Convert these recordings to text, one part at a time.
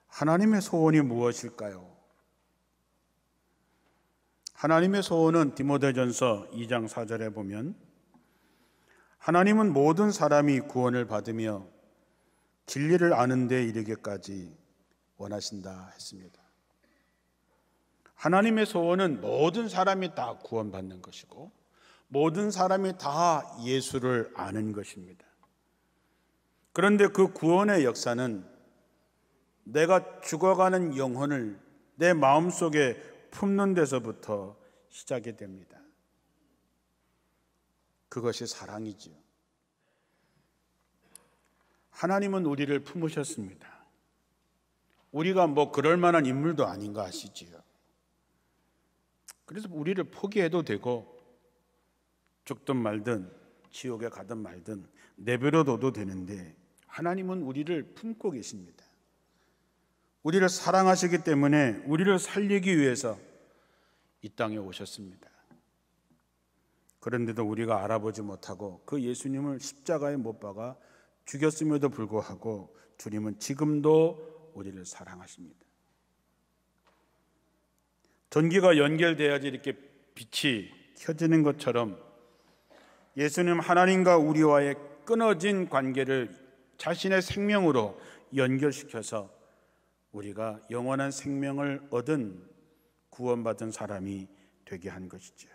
하나님의 소원이 무엇일까요? 하나님의 소원은 디모데전서 2장 4절에 보면 하나님은 모든 사람이 구원을 받으며 진리를 아는 데 이르기까지 원하신다 했습니다. 하나님의 소원은 모든 사람이 다 구원받는 것이고 모든 사람이 다 예수를 아는 것입니다. 그런데 그 구원의 역사는 내가 죽어가는 영혼을 내 마음속에 품는 데서부터 시작이 됩니다. 그것이 사랑이지요. 하나님은 우리를 품으셨습니다. 우리가 뭐 그럴 만한 인물도 아닌 거 아시지요. 그래서 우리를 포기해도 되고 죽든 말든 지옥에 가든 말든 내버려둬도 되는데 하나님은 우리를 품고 계십니다. 우리를 사랑하시기 때문에 우리를 살리기 위해서 이 땅에 오셨습니다. 그런데도 우리가 알아보지 못하고 그 예수님을 십자가에 못 박아 죽였음에도 불구하고 주님은 지금도 우리를 사랑하십니다. 전기가 연결돼야지 이렇게 빛이 켜지는 것처럼 예수님 하나님과 우리와의 끊어진 관계를 자신의 생명으로 연결시켜서 우리가 영원한 생명을 얻은 구원받은 사람이 되게 한 것이죠.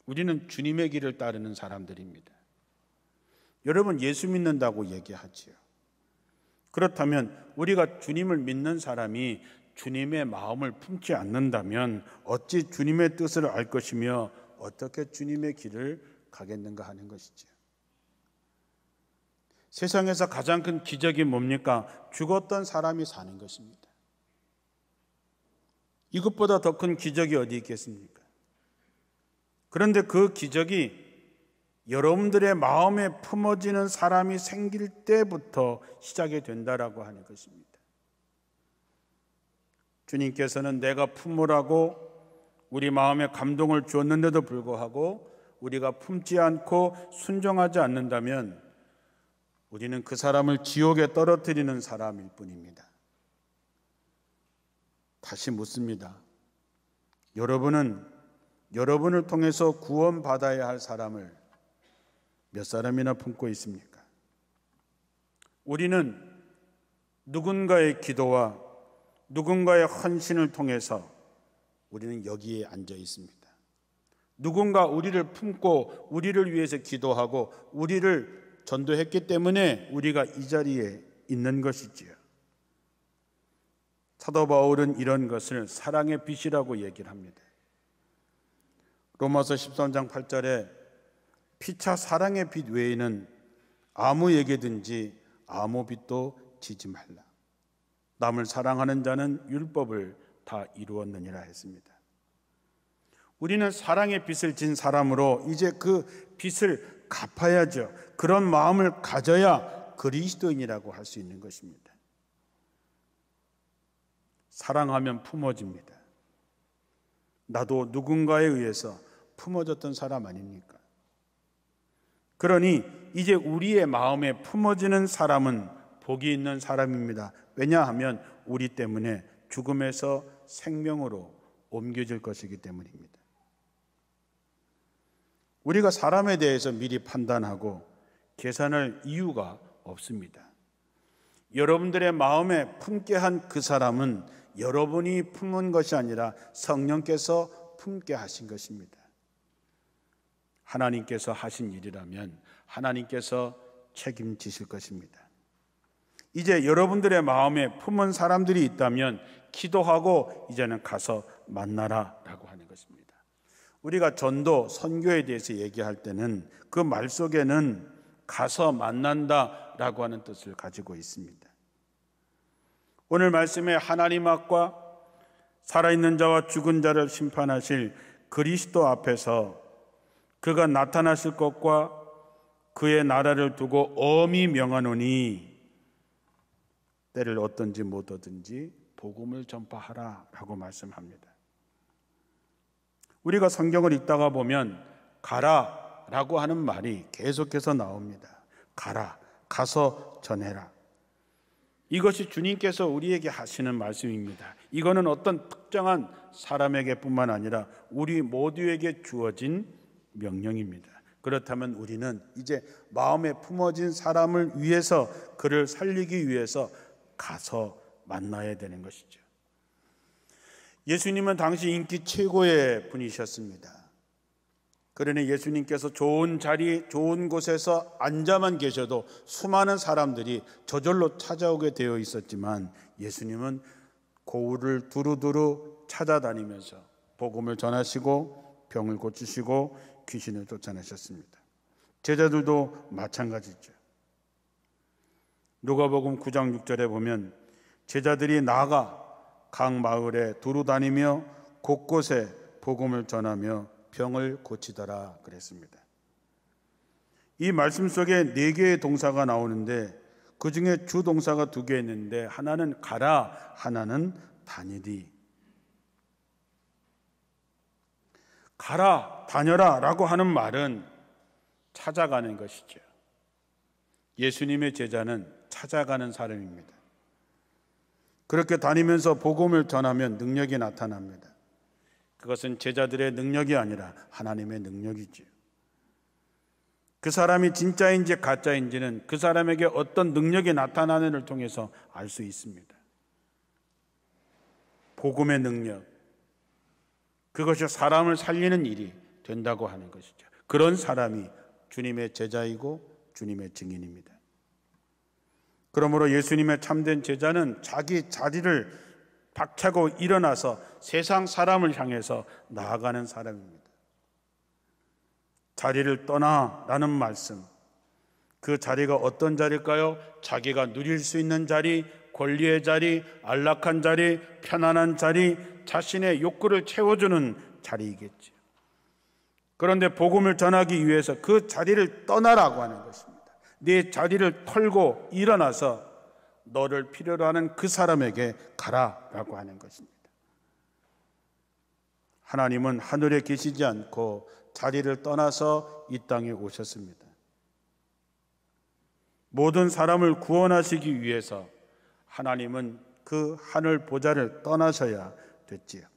우리는 주님의 길을 따르는 사람들입니다. 여러분 예수 믿는다고 얘기하지요. 그렇다면 우리가 주님을 믿는 사람이 주님의 마음을 품지 않는다면 어찌 주님의 뜻을 알 것이며 어떻게 주님의 길을 가겠는가 하는 것이죠. 세상에서 가장 큰 기적이 뭡니까? 죽었던 사람이 사는 것입니다. 이것보다 더 큰 기적이 어디 있겠습니까? 그런데 그 기적이 여러분들의 마음에 품어지는 사람이 생길 때부터 시작이 된다라고 하는 것입니다. 주님께서는 내가 품으라고 우리 마음에 감동을 주었는데도 불구하고 우리가 품지 않고 순종하지 않는다면 우리는 그 사람을 지옥에 떨어뜨리는 사람일 뿐입니다. 다시 묻습니다. 여러분은 여러분을 통해서 구원받아야 할 사람을 몇 사람이나 품고 있습니까? 우리는 누군가의 기도와 누군가의 헌신을 통해서 우리는 여기에 앉아 있습니다. 누군가 우리를 품고 우리를 위해서 기도하고 우리를 전도했기 때문에 우리가 이 자리에 있는 것이지요. 사도 바울은 이런 것을 사랑의 빛이라고 얘기를 합니다. 로마서 13장 8절에 피차 사랑의 빛 외에는 아무에게든지 아무 빛도 지지 말라. 남을 사랑하는 자는 율법을 다 이루었느니라 했습니다. 우리는 사랑의 빛을 진 사람으로 이제 그 빛을 갚아야죠. 그런 마음을 가져야 그리스도인이라고 할 수 있는 것입니다. 사랑하면 품어집니다. 나도 누군가에 의해서 품어졌던 사람 아닙니까? 그러니 이제 우리의 마음에 품어지는 사람은 복이 있는 사람입니다. 왜냐하면 우리 때문에 죽음에서 생명으로 옮겨질 것이기 때문입니다. 우리가 사람에 대해서 미리 판단하고 계산할 이유가 없습니다. 여러분들의 마음에 품게 한 그 사람은 여러분이 품은 것이 아니라 성령께서 품게 하신 것입니다. 하나님께서 하신 일이라면 하나님께서 책임지실 것입니다. 이제 여러분들의 마음에 품은 사람들이 있다면 기도하고 이제는 가서 만나라 라고 하는 것입니다. 우리가 전도, 선교에 대해서 얘기할 때는 그 말 속에는 가서 만난다 라고 하는 뜻을 가지고 있습니다. 오늘 말씀에 하나님 앞과 살아있는 자와 죽은 자를 심판하실 그리스도 앞에서 그가 나타나실 것과 그의 나라를 두고 엄히 명하노니 때를 얻든지 못 얻든지 복음을 전파하라라고 말씀합니다. 우리가 성경을 읽다가 보면 가라라고 하는 말이 계속해서 나옵니다. 가라, 가서 전해라. 이것이 주님께서 우리에게 하시는 말씀입니다. 이거는 어떤 특정한 사람에게뿐만 아니라 우리 모두에게 주어진 명령입니다. 그렇다면 우리는 이제 마음에 품어진 사람을 위해서, 그를 살리기 위해서 가서 만나야 되는 것이죠. 예수님은 당시 인기 최고의 분이셨습니다. 그러니 예수님께서 좋은 자리, 좋은 곳에서 앉아만 계셔도 수많은 사람들이 저절로 찾아오게 되어 있었지만, 예수님은 고을을 두루두루 찾아다니면서 복음을 전하시고 병을 고치시고 귀신을 쫓아내셨습니다. 제자들도 마찬가지죠. 누가복음 9장 6절에 보면 제자들이 나아가 각 마을에 두루 다니며 곳곳에 복음을 전하며 병을 고치더라 그랬습니다. 이 말씀 속에 4개의 동사가 나오는데 그 중에 주 동사가 2개 있는데 하나는 가라, 하나는 다니리. 가라, 다녀라 라고 하는 말은 찾아가는 것이죠. 예수님의 제자는 찾아가는 사람입니다. 그렇게 다니면서 복음을 전하면 능력이 나타납니다. 그것은 제자들의 능력이 아니라 하나님의 능력이지요. 그 사람이 진짜인지 가짜인지는 그 사람에게 어떤 능력이 나타나는를 통해서 알 수 있습니다. 복음의 능력, 그것이 사람을 살리는 일이 된다고 하는 것이죠. 그런 사람이 주님의 제자이고 주님의 증인입니다. 그러므로 예수님의 참된 제자는 자기 자리를 박차고 일어나서 세상 사람을 향해서 나아가는 사람입니다. 자리를 떠나라는 말씀, 그 자리가 어떤 자리일까요? 자기가 누릴 수 있는 자리, 권리의 자리, 안락한 자리, 편안한 자리, 자신의 욕구를 채워주는 자리이겠죠. 그런데 복음을 전하기 위해서 그 자리를 떠나라고 하는 것입니다. 네 자리를 털고 일어나서 너를 필요로 하는 그 사람에게 가라라고 하는 것입니다. 하나님은 하늘에 계시지 않고 자리를 떠나서 이 땅에 오셨습니다. 모든 사람을 구원하시기 위해서 하나님은 그 하늘 보좌를 떠나셔야 됐지요.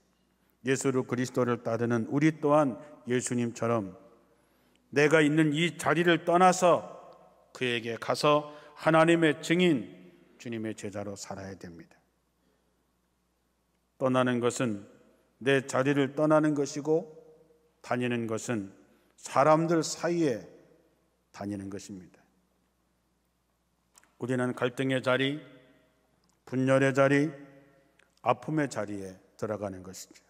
예수 그리스도를 따르는 우리 또한 예수님처럼 내가 있는 이 자리를 떠나서 그에게 가서 하나님의 증인, 주님의 제자로 살아야 됩니다. 떠나는 것은 내 자리를 떠나는 것이고 다니는 것은 사람들 사이에 다니는 것입니다. 우리는 갈등의 자리, 분열의 자리, 아픔의 자리에 들어가는 것이죠.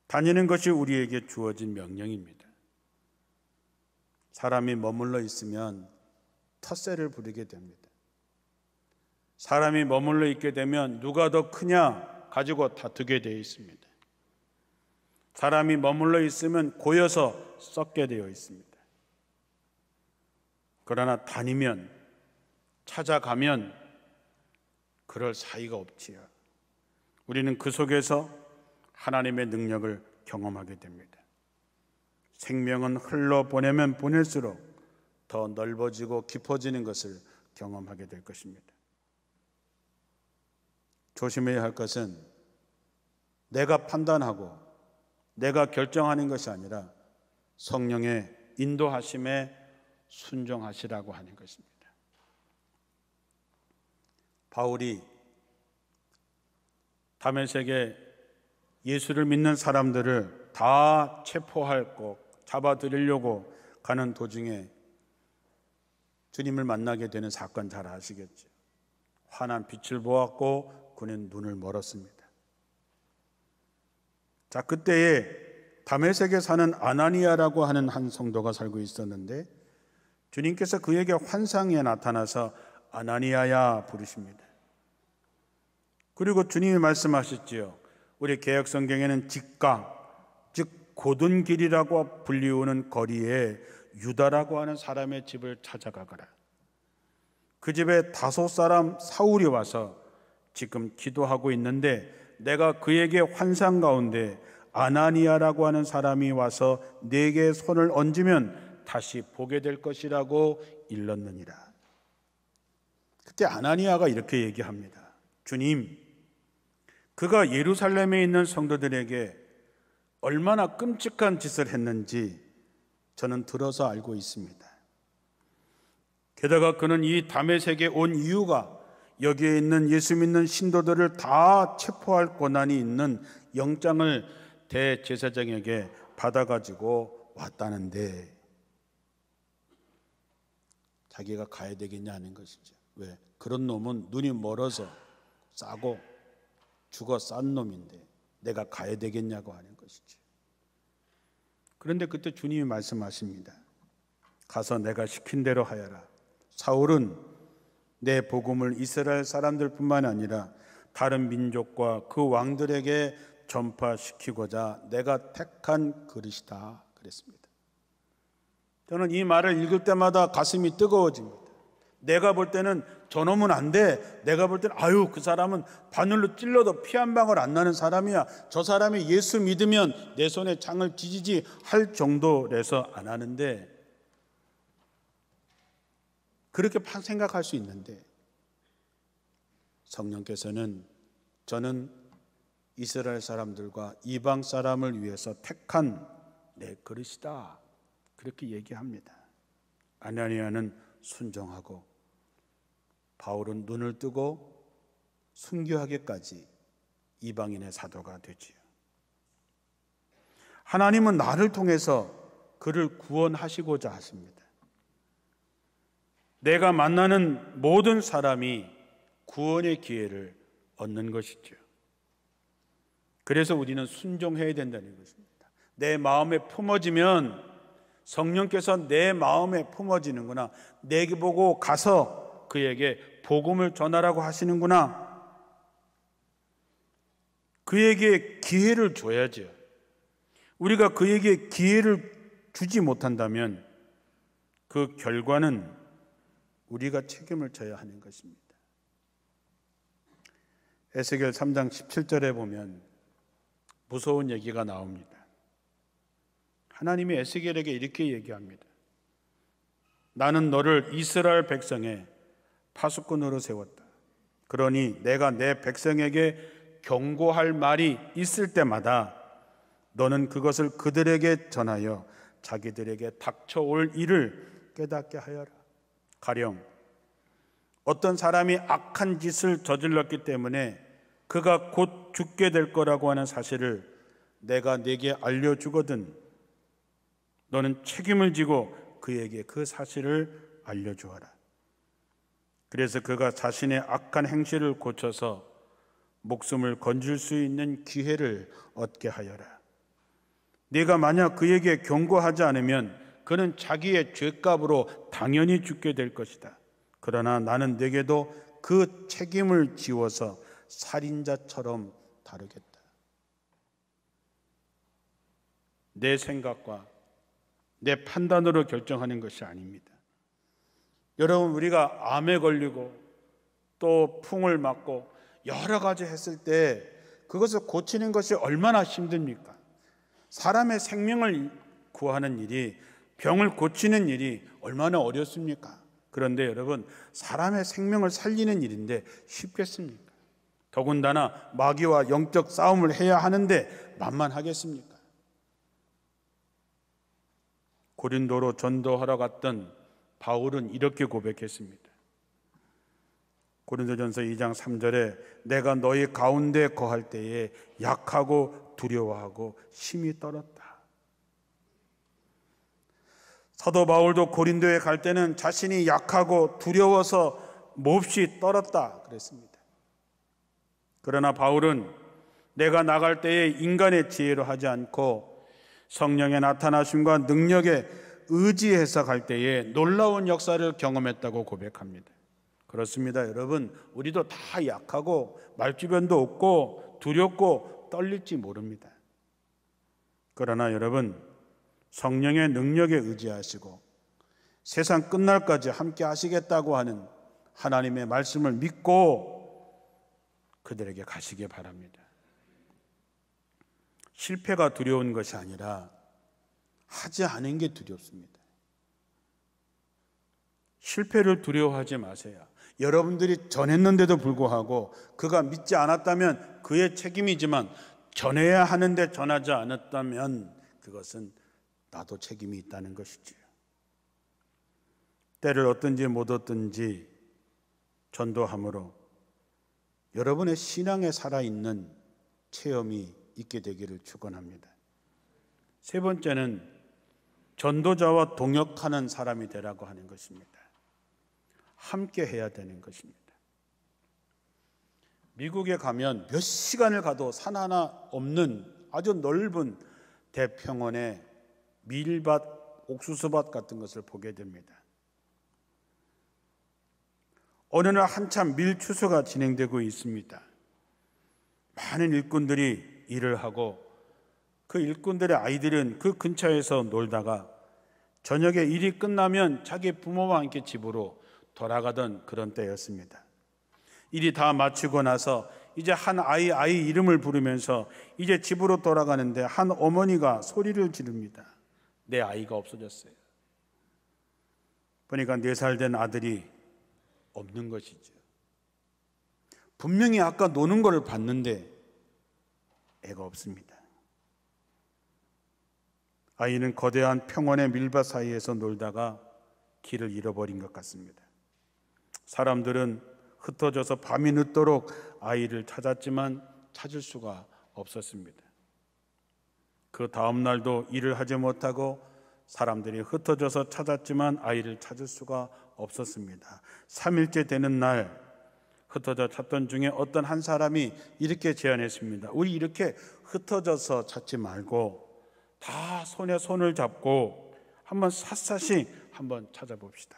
다니는 것이 우리에게 주어진 명령입니다. 사람이 머물러 있으면 텃세를 부리게 됩니다. 사람이 머물러 있게 되면 누가 더 크냐 가지고 다투게 되어 있습니다. 사람이 머물러 있으면 고여서 썩게 되어 있습니다. 그러나 다니면, 찾아가면 그럴 사이가 없지요. 우리는 그 속에서 하나님의 능력을 경험하게 됩니다. 생명은 흘러보내면 보낼수록 더 넓어지고 깊어지는 것을 경험하게 될 것입니다. 조심해야 할 것은 내가 판단하고 내가 결정하는 것이 아니라 성령의 인도하심에 순종하시라고 하는 것입니다. 바울이 다메섹에 예수를 믿는 사람들을 다 체포할 꼭 잡아들이려고 가는 도중에 주님을 만나게 되는 사건 잘 아시겠죠? 환한 빛을 보았고 그는 눈을 멀었습니다. 자, 그때에 다메섹에 사는 아나니아라고 하는 한 성도가 살고 있었는데 주님께서 그에게 환상에 나타나서 아나니아야 부르십니다. 그리고 주님이 말씀하셨지요. 우리 개역 성경에는 직강, 즉 곧은 길이라고 불리우는 거리에 유다라고 하는 사람의 집을 찾아가거라. 그 집에 다소 사람 사울이 와서 지금 기도하고 있는데 내가 그에게 환상 가운데 아나니아라고 하는 사람이 와서 내게 손을 얹으면 다시 보게 될 것이라고 일렀느니라. 그때 아나니아가 이렇게 얘기합니다. 주님, 그가 예루살렘에 있는 성도들에게 얼마나 끔찍한 짓을 했는지 저는 들어서 알고 있습니다. 게다가 그는 이 다메섹에 온 이유가 여기에 있는 예수 믿는 신도들을 다 체포할 권한이 있는 영장을 대제사장에게 받아가지고 왔다는데 자기가 가야 되겠냐 하는 것이죠. 왜? 그런 놈은 눈이 멀어서 싸고 죽어 싼 놈인데 내가 가야 되겠냐고 하는 것이죠. 그런데 그때 주님이 말씀하십니다. 가서 내가 시킨 대로 하여라. 사울은 내 복음을 이스라엘 사람들뿐만 아니라 다른 민족과 그 왕들에게 전파시키고자 내가 택한 그릇이다 그랬습니다. 저는 이 말을 읽을 때마다 가슴이 뜨거워집니다. 내가 볼 때는 저놈은 안 돼. 내가 볼 때는 아유 그 사람은 바늘로 찔러도 피 한 방울 안 나는 사람이야. 저 사람이 예수 믿으면 내 손에 창을 쥐지지 할 정도라서 안 하는데 그렇게 생각할 수 있는데 성령께서는 저는 이스라엘 사람들과 이방 사람을 위해서 택한 내 그릇이다 그렇게 얘기합니다. 아나니아는 순종하고 바울은 눈을 뜨고 순교하기까지 이방인의 사도가 되지요. 하나님은 나를 통해서 그를 구원하시고자 하십니다. 내가 만나는 모든 사람이 구원의 기회를 얻는 것이죠. 그래서 우리는 순종해야 된다는 것입니다. 내 마음에 품어지면 성령께서 내 마음에 품어지는구나. 내게 보고 가서 그에게 복음을 전하라고 하시는구나. 그에게 기회를 줘야죠. 우리가 그에게 기회를 주지 못한다면 그 결과는 우리가 책임을 져야 하는 것입니다. 에스겔 3장 17절에 보면 무서운 얘기가 나옵니다. 하나님이 에스겔에게 이렇게 얘기합니다. 나는 너를 이스라엘 백성의 파수꾼으로 세웠다. 그러니 내가 내 백성에게 경고할 말이 있을 때마다 너는 그것을 그들에게 전하여 자기들에게 닥쳐올 일을 깨닫게 하여라. 가령 어떤 사람이 악한 짓을 저질렀기 때문에 그가 곧 죽게 될 거라고 하는 사실을 내가 네게 알려주거든 너는 책임을 지고 그에게 그 사실을 알려주어라. 그래서 그가 자신의 악한 행실을 고쳐서 목숨을 건질 수 있는 기회를 얻게 하여라. 네가 만약 그에게 경고하지 않으면 그는 자기의 죄값으로 당연히 죽게 될 것이다. 그러나 나는 네게도 그 책임을 지워서 살인자처럼 다루겠다. 내 생각과 내 판단으로 결정하는 것이 아닙니다. 여러분, 우리가 암에 걸리고 또 풍을 맞고 여러 가지 했을 때 그것을 고치는 것이 얼마나 힘듭니까? 사람의 생명을 구하는 일이, 병을 고치는 일이 얼마나 어렵습니까? 그런데 여러분, 사람의 생명을 살리는 일인데 쉽겠습니까? 더군다나 마귀와 영적 싸움을 해야 하는데 만만하겠습니까? 고린도로 전도하러 갔던 바울은 이렇게 고백했습니다. 고린도전서 2장 3절에 내가 너희 가운데 거할 때에 약하고 두려워하고 심히 떨었다. 사도 바울도 고린도에 갈 때는 자신이 약하고 두려워서 몹시 떨었다 그랬습니다. 그러나 바울은 내가 나갈 때에 인간의 지혜로 하지 않고 성령의 나타나심과 능력에 의지해서 갈 때에 놀라운 역사를 경험했다고 고백합니다. 그렇습니다. 여러분, 우리도 다 약하고 말주변도 없고 두렵고 떨릴지 모릅니다. 그러나 여러분, 성령의 능력에 의지하시고 세상 끝날까지 함께 하시겠다고 하는 하나님의 말씀을 믿고 그들에게 가시기 바랍니다. 실패가 두려운 것이 아니라 하지 않은 게 두렵습니다. 실패를 두려워하지 마세요. 여러분들이 전했는데도 불구하고 그가 믿지 않았다면 그의 책임이지만 전해야 하는데 전하지 않았다면 그것은 나도 책임이 있다는 것이지요. 때를 얻든지 못 얻든지 전도함으로 여러분의 신앙에 살아있는 체험이 있게 되기를 축원합니다. 세 번째는 전도자와 동역하는 사람이 되라고 하는 것입니다. 함께 해야 되는 것입니다. 미국에 가면 몇 시간을 가도 산 하나 없는 아주 넓은 대평원에 밀밭, 옥수수밭 같은 것을 보게 됩니다. 어느 날 한참 밀 추수가 진행되고 있습니다. 많은 일꾼들이 일을 하고 그 일꾼들의 아이들은 그 근처에서 놀다가 저녁에 일이 끝나면 자기 부모와 함께 집으로 돌아가던 그런 때였습니다. 일이 다 마치고 나서 이제 한 아이 이름을 부르면서 이제 집으로 돌아가는데 한 어머니가 소리를 지릅니다. 내 아이가 없어졌어요. 보니까 4살 된 아들이 없는 것이죠. 분명히 아까 노는 걸 봤는데 애가 없습니다. 아이는 거대한 평원의 밀밭 사이에서 놀다가 길을 잃어버린 것 같습니다. 사람들은 흩어져서 밤이 늦도록 아이를 찾았지만 찾을 수가 없었습니다. 그 다음 날도 일을 하지 못하고 사람들이 흩어져서 찾았지만 아이를 찾을 수가 없었습니다. 3일째 되는 날 흩어져 찾던 중에 어떤 한 사람이 이렇게 제안했습니다. 우리 이렇게 흩어져서 찾지 말고 다 손에 손을 잡고 한번 샅샅이 한번 찾아봅시다.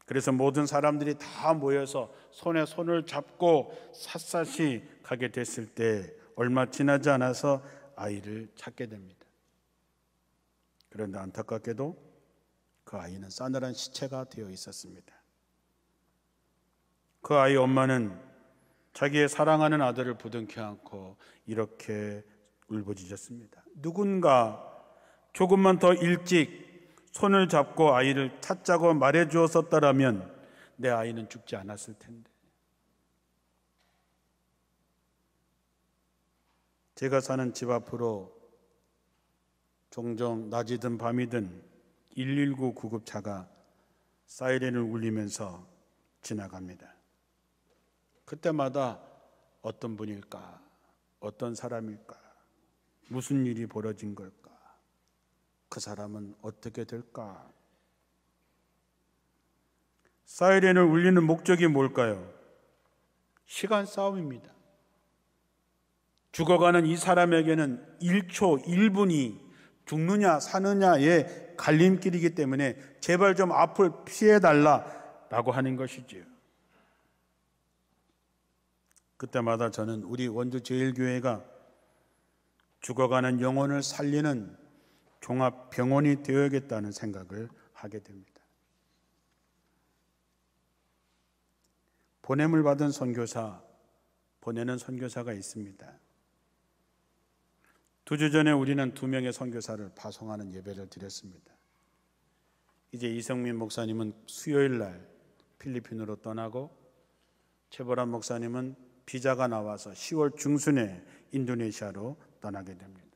그래서 모든 사람들이 다 모여서 손에 손을 잡고 샅샅이 가게 됐을 때 얼마 지나지 않아서 아이를 찾게 됩니다. 그런데 안타깝게도 그 아이는 싸늘한 시체가 되어 있었습니다. 그 아이 엄마는 자기의 사랑하는 아들을 부둥켜 안고 이렇게 울부짖었습니다. 누군가 조금만 더 일찍 손을 잡고 아이를 찾자고 말해 주었었다라면 내 아이는 죽지 않았을 텐데. 제가 사는 집 앞으로 종종 낮이든 밤이든 119 구급차가 사이렌을 울리면서 지나갑니다. 그때마다 어떤 분일까? 어떤 사람일까? 무슨 일이 벌어진 걸까? 그 사람은 어떻게 될까? 사이렌을 울리는 목적이 뭘까요? 시간 싸움입니다. 죽어가는 이 사람에게는 1초, 1분이 죽느냐 사느냐의 갈림길이기 때문에 제발 좀 앞을 피해달라라고 하는 것이지요. 그때마다 저는 우리 원주제일교회가 죽어가는 영혼을 살리는 종합병원이 되어야겠다는 생각을 하게 됩니다. 보냄을 받은 선교사, 보내는 선교사가 있습니다. 2주 전에 우리는 2명의 선교사를 파송하는 예배를 드렸습니다. 이제 이성민 목사님은 수요일 날 필리핀으로 떠나고 최보람 목사님은 비자가 나와서 10월 중순에 인도네시아로 떠나게 됩니다.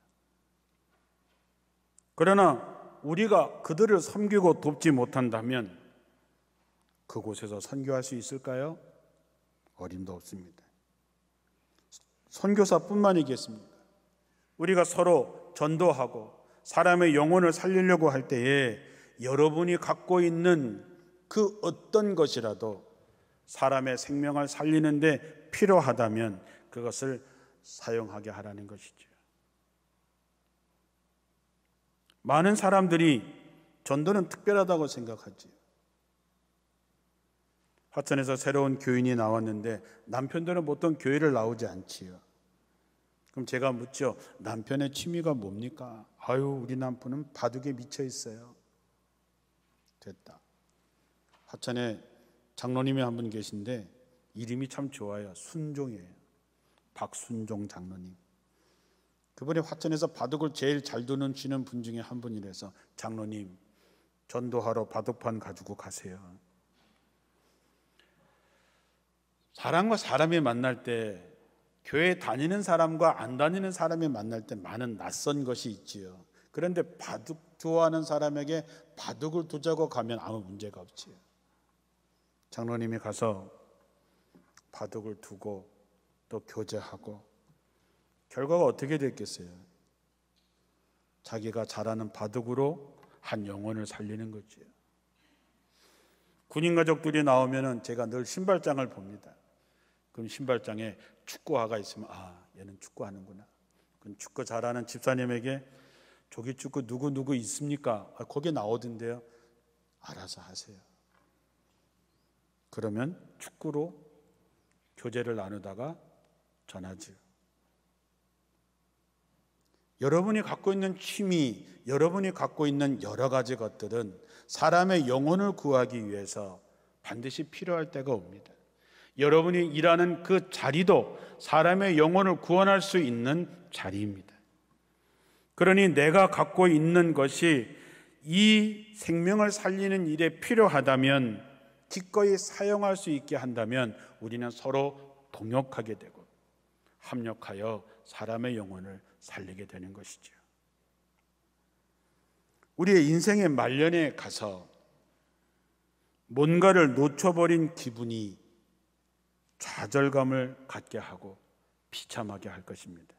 그러나 우리가 그들을 섬기고 돕지 못한다면 그곳에서 선교할 수 있을까요? 어림도 없습니다. 선교사뿐만이겠습니까? 우리가 서로 전도하고 사람의 영혼을 살리려고 할 때에 여러분이 갖고 있는 그 어떤 것이라도 사람의 생명을 살리는데 필요하다면 그것을 사용하게 하라는 것이죠. 많은 사람들이 전도는 특별하다고 생각하지요. 화천에서 새로운 교인이 나왔는데 남편들은 보통 교회를 나오지 않지요. 그럼 제가 묻죠. 남편의 취미가 뭡니까? 아유, 우리 남편은 바둑에 미쳐 있어요. 됐다. 화천에 장로님이 한 분 계신데 이름이 참 좋아요. 순종이에요. 박순종 장로님. 그분이 화천에서 바둑을 제일 잘 두시는 분 중에 한 분이라서 장로님 전도하러 바둑판 가지고 가세요. 사람과 사람이 만날 때, 교회 다니는 사람과 안 다니는 사람이 만날 때 많은 낯선 것이 있지요. 그런데 바둑 좋아하는 사람에게 바둑을 두자고 가면 아무 문제가 없지요. 장로님이 가서 바둑을 두고 또 교제하고 결과가 어떻게 됐겠어요? 자기가 잘하는 바둑으로 한 영혼을 살리는 거지요. 군인 가족들이 나오면은 제가 늘 신발장을 봅니다. 그럼 신발장에 축구화가 있으면 얘는 축구하는구나. 그럼 축구 잘하는 집사님에게 조기 축구 누구 있습니까? 거기 나오던데요. 알아서 하세요. 그러면 축구로 교제를 나누다가 전하지요. 여러분이 갖고 있는 취미, 여러분이 갖고 있는 여러 가지 것들은 사람의 영혼을 구하기 위해서 반드시 필요할 때가 옵니다. 여러분이 일하는 그 자리도 사람의 영혼을 구원할 수 있는 자리입니다. 그러니 내가 갖고 있는 것이 이 생명을 살리는 일에 필요하다면, 기꺼이 사용할 수 있게 한다면 우리는 서로 동역하게 되고 합력하여 사람의 영혼을 살리게 되는 것이죠. 우리의 인생의 말년에 가서 뭔가를 놓쳐버린 기분이 좌절감을 갖게 하고 비참하게 할 것입니다.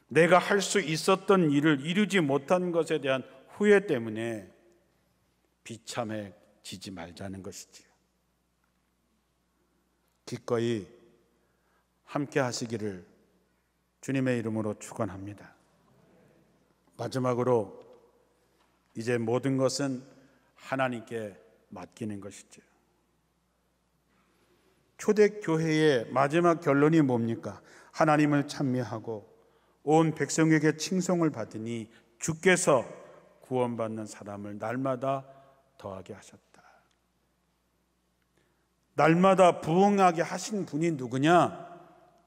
내가 할 수 있었던 일을 이루지 못한 것에 대한 후회 때문에 비참해지지 말자는 것이지요. 기꺼이 함께 하시기를 주님의 이름으로 축원합니다. 마지막으로 이제 모든 것은 하나님께 맡기는 것이죠. 초대교회의 마지막 결론이 뭡니까? 하나님을 찬미하고 온 백성에게 칭송을 받으니 주께서 구원받는 사람을 날마다 더하게 하셨다. 날마다 부흥하게 하신 분이 누구냐?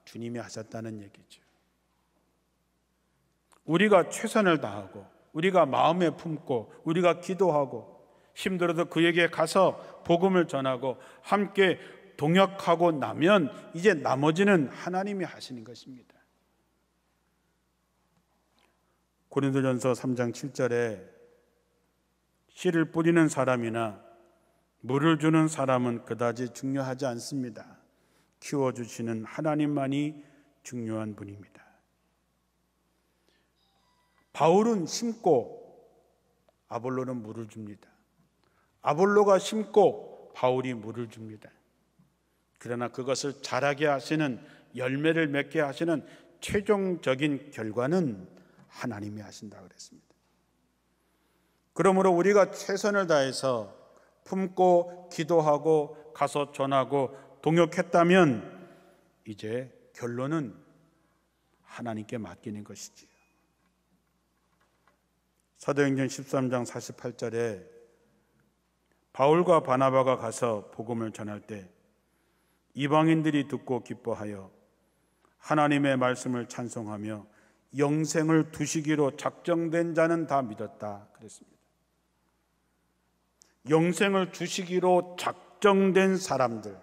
주님이 하셨다는 얘기죠. 우리가 최선을 다하고 우리가 마음에 품고 우리가 기도하고 힘들어도 그에게 가서 복음을 전하고 함께 동역하고 나면 이제 나머지는 하나님이 하시는 것입니다. 고린도전서 3장 7절에 씨를 뿌리는 사람이나 물을 주는 사람은 그다지 중요하지 않습니다. 키워주시는 하나님만이 중요한 분입니다. 바울은 심고 아볼로는 물을 줍니다. 아볼로가 심고 바울이 물을 줍니다. 그러나 그것을 자라게 하시는, 열매를 맺게 하시는 최종적인 결과는 하나님이 하신다고 그랬습니다. 그러므로 우리가 최선을 다해서 품고 기도하고 가서 전하고 동역했다면 이제 결론은 하나님께 맡기는 것이지요. 사도행전 13장 48절에 바울과 바나바가 가서 복음을 전할 때 이방인들이 듣고 기뻐하여 하나님의 말씀을 찬송하며 영생을 두시기로 작정된 자는 다 믿었다 그랬습니다. 영생을 주시기로 작정된 사람들,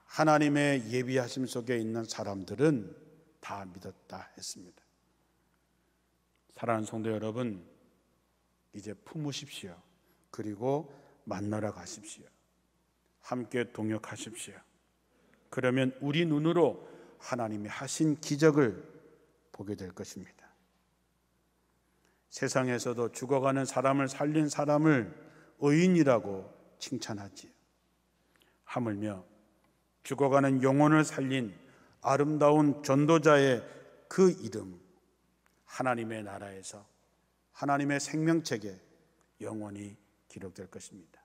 하나님의 예비하심 속에 있는 사람들은 다 믿었다 했습니다. 사랑하는 성도 여러분, 이제 품으십시오. 그리고 만나러 가십시오. 함께 동역하십시오. 그러면 우리 눈으로 하나님이 하신 기적을 보게 될 것입니다. 세상에서도 죽어가는 사람을 살린 사람을 의인이라고 칭찬하지요. 하물며 죽어가는 영혼을 살린 아름다운 전도자의 그 이름, 하나님의 나라에서 하나님의 생명책에 영원히 기록될 것입니다.